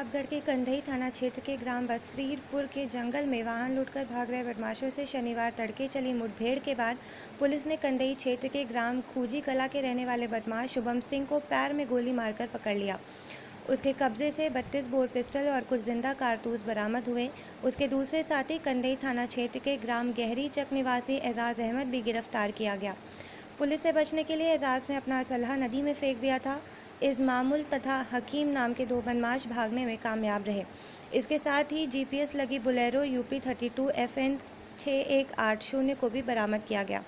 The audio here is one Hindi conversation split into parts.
प्रतापगढ़ के कंधई थाना क्षेत्र के ग्राम बसरीरपुर के जंगल में वाहन लूटकर भाग रहे बदमाशों से शनिवार तड़के चली मुठभेड़ के बाद पुलिस ने कंधई क्षेत्र के ग्राम खूजी कला के रहने वाले बदमाश शुभम सिंह को पैर में गोली मारकर पकड़ लिया। उसके कब्जे से 32 बोर पिस्टल और कुछ जिंदा कारतूस बरामद हुए। उसके दूसरे साथी कंधई थाना क्षेत्र के ग्राम गहरी चक निवासी एजाज अहमद भी गिरफ्तार किया गया। पुलिस से बचने के लिए एजाज ने अपना असलहा नदी में फेंक दिया था। इज़मामुल तथा हकीम नाम के दो बदमाश भागने में कामयाब रहे। इसके साथ ही जीपीएस लगी बोलेरो यूपी 32 FN 6180 को भी बरामद किया गया।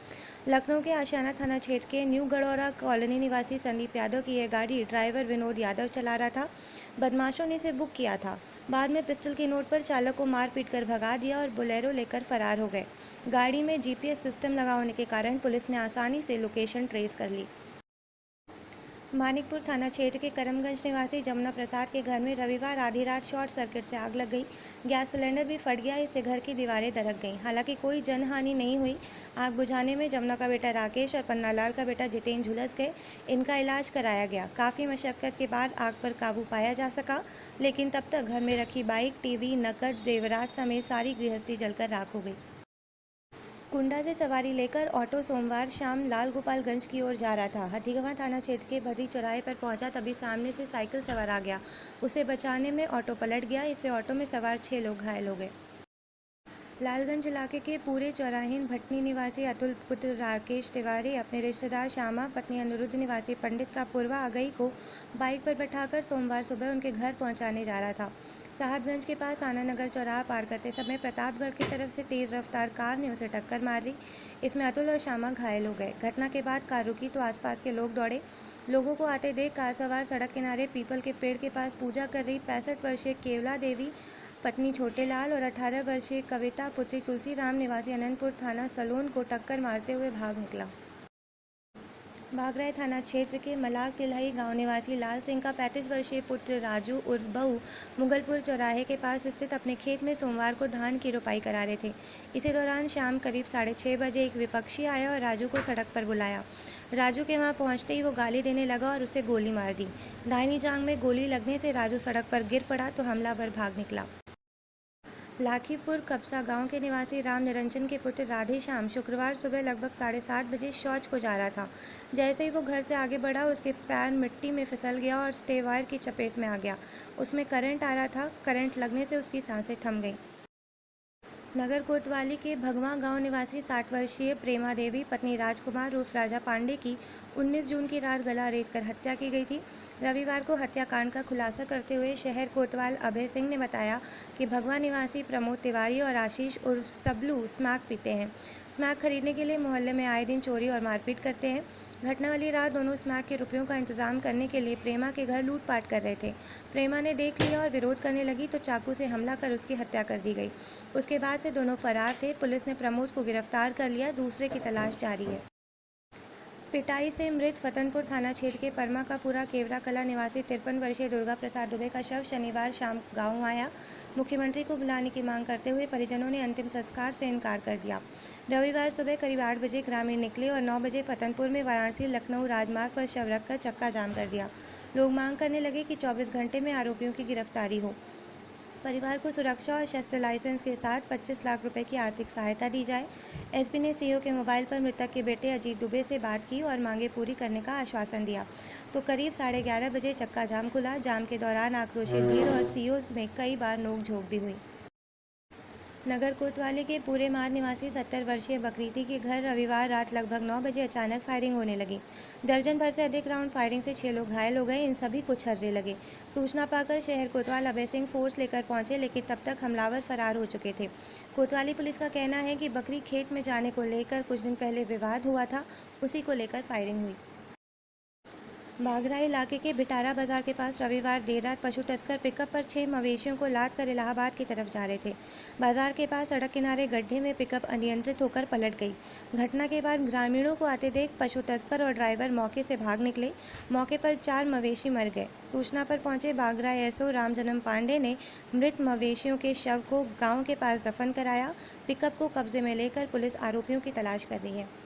लखनऊ के आशियाना थाना क्षेत्र के न्यू गडौरा कॉलोनी निवासी संदीप यादव की यह गाड़ी ड्राइवर विनोद यादव चला रहा था। बदमाशों ने इसे बुक किया था। बाद में पिस्टल की नोट पर चालक को मार पीट कर भगा दिया और बोलेरो लेकर फरार हो गए। गाड़ी में जीपीएस सिस्टम लगा होने के कारण पुलिस ने आसानी से लोकेशन ट्रेस कर ली। मानिकपुर थाना क्षेत्र के करमगंज निवासी जमुना प्रसाद के घर में रविवार आधी रात शॉर्ट सर्किट से आग लग गई। गैस सिलेंडर भी फट गया। इससे घर की दीवारें दरक गईं। हालांकि कोई जनहानि नहीं हुई। आग बुझाने में जमुना का बेटा राकेश और पन्नालाल का बेटा जितेंद्र झुलस गए। इनका इलाज कराया गया। काफ़ी मशक्क़त के बाद आग पर काबू पाया जा सका, लेकिन तब तक घर में रखी बाइक, टीवी, नकद, जेवरात समेत सारी गृहस्थी जलकर राख हो गई। कुंडा से सवारी लेकर ऑटो सोमवार शाम लाल गोपालगंज की ओर जा रहा था। हथीगवां थाना क्षेत्र के भर्री चौराहे पर पहुंचा, तभी सामने से साइकिल सवार आ गया। उसे बचाने में ऑटो पलट गया। इससे ऑटो में सवार 6 लोग घायल हो गए। लालगंज इलाके के पूरे चौराहीन भटनी निवासी अतुल पुत्र राकेश तिवारी अपने रिश्तेदार श्यामा पत्नी अनुरुद्ध निवासी पंडित का पूर्वा अगई को बाइक पर बैठाकर सोमवार सुबह उनके घर पहुंचाने जा रहा था। साहबगंज के पास आनंद नगर चौराहा पार करते समय प्रतापगढ़ की तरफ से तेज़ रफ्तार कार ने उसे टक्कर मारी। इसमें अतुल और श्यामा घायल हो गए। घटना के बाद कार रुकी तो आसपास के लोग दौड़े। लोगों को आते देख कार सवार सड़क किनारे पीपल के पेड़ के पास पूजा कर रही 65 वर्षीय केवला देवी पत्नी छोटेलाल और 18 वर्षीय कविता पुत्री तुलसीराम निवासी अनंतपुर थाना सलोन को टक्कर मारते हुए भाग निकला। बागराय थाना क्षेत्र के मलाक तिल्हई गांव निवासी लाल सिंह का 35 वर्षीय पुत्र राजू उर्फ बहू मुगलपुर चौराहे के पास स्थित अपने खेत में सोमवार को धान की रोपाई करा रहे थे। इसी दौरान शाम करीब 6:30 बजे एक विपक्षी आया और राजू को सड़क पर बुलाया। राजू के वहां पहुंचते ही वो गाली देने लगा और उसे गोली मार दी। दाहिनी जांघ में गोली लगने से राजू सड़क पर गिर पड़ा तो हमलावर भाग निकला। लाखीपुर कबसा गांव के निवासी राम निरंजन के पुत्र राधे श्याम शुक्रवार सुबह लगभग 7:30 बजे शौच को जा रहा था। जैसे ही वो घर से आगे बढ़ा, उसके पैर मिट्टी में फिसल गया और स्टे वायर की चपेट में आ गया। उसमें करंट आ रहा था। करंट लगने से उसकी सांसें थम गईं। नगर कोतवाली के भगवां गांव निवासी 60 वर्षीय प्रेमा देवी पत्नी राजकुमार उर्फ राजा पांडे की 19 जून की रात गला रेत कर हत्या की गई थी। रविवार को हत्याकांड का खुलासा करते हुए शहर कोतवाल अभय सिंह ने बताया कि भगवां निवासी प्रमोद तिवारी और आशीष उर्फ सबलू स्मैक पीते हैं। स्मैक खरीदने के लिए मोहल्ले में आए दिन चोरी और मारपीट करते हैं। घटना वाली रात दोनों स्मैक के रुपयों का इंतजाम करने के लिए प्रेमा के घर लूटपाट कर रहे थे। प्रेमा ने देख लिया और विरोध करने लगी तो चाकू से हमला कर उसकी हत्या कर दी गई। उसके बाद से दोनों फरार थे। पुलिस ने प्रमोद को गिरफ्तार कर लिया। दूसरे की तलाश जारी है। पिटाई से मृत फतनपुर थाना क्षेत्र के परमा का पूरा केवरा कला निवासी 53 वर्षीय दुर्गा प्रसाद दुबे का शव शनिवार शाम गांव आया। मुख्यमंत्री को बुलाने की मांग करते हुए परिजनों ने अंतिम संस्कार से इनकार कर दिया। रविवार सुबह करीब 8 बजे ग्रामीण निकले और 9 बजे फतनपुर में वाराणसी लखनऊ राजमार्ग पर शव रखकर चक्का जाम कर दिया। लोग मांग करने लगे कि 24 घंटे में आरोपियों की गिरफ्तारी हो। परिवार को सुरक्षा और शस्त्र लाइसेंस के साथ 25 लाख रुपए की आर्थिक सहायता दी जाए। एसपी ने सीओ के मोबाइल पर मृतक के बेटे अजीत दुबे से बात की और मांगे पूरी करने का आश्वासन दिया। तो करीब 11:30 बजे चक्का जाम खुला। जाम के दौरान आक्रोशित भीड़ और सीओ में कई बार नोकझोंक भी हुई। नगर कोतवाली के पूरे माद निवासी 70 वर्षीय बकरीती के घर रविवार रात लगभग 9 बजे अचानक फायरिंग होने लगी। दर्जन भर से अधिक राउंड फायरिंग से 6 लोग घायल हो गए। इन सभी को छर्रे लगे। सूचना पाकर शहर कोतवाल अभय सिंह फोर्स लेकर पहुंचे, लेकिन तब तक हमलावर फरार हो चुके थे। कोतवाली पुलिस का कहना है कि बकरी खेत में जाने को लेकर कुछ दिन पहले विवाद हुआ था, उसी को लेकर फायरिंग हुई। बागरा इलाके के भिटारा बाजार के पास रविवार देर रात पशु तस्कर पिकअप पर 6 मवेशियों को लाद कर इलाहाबाद की तरफ जा रहे थे। बाजार के पास सड़क किनारे गड्ढे में पिकअप अनियंत्रित होकर पलट गई। घटना के बाद ग्रामीणों को आते देख पशु तस्कर और ड्राइवर मौके से भाग निकले। मौके पर 4 मवेशी मर गए। सूचना पर पहुंचे बागरा एसओ रामजन्म पांडे ने मृत मवेशियों के शव को गाँव के पास दफन कराया। पिकअप को कब्जे में लेकर पुलिस आरोपियों की तलाश कर रही है।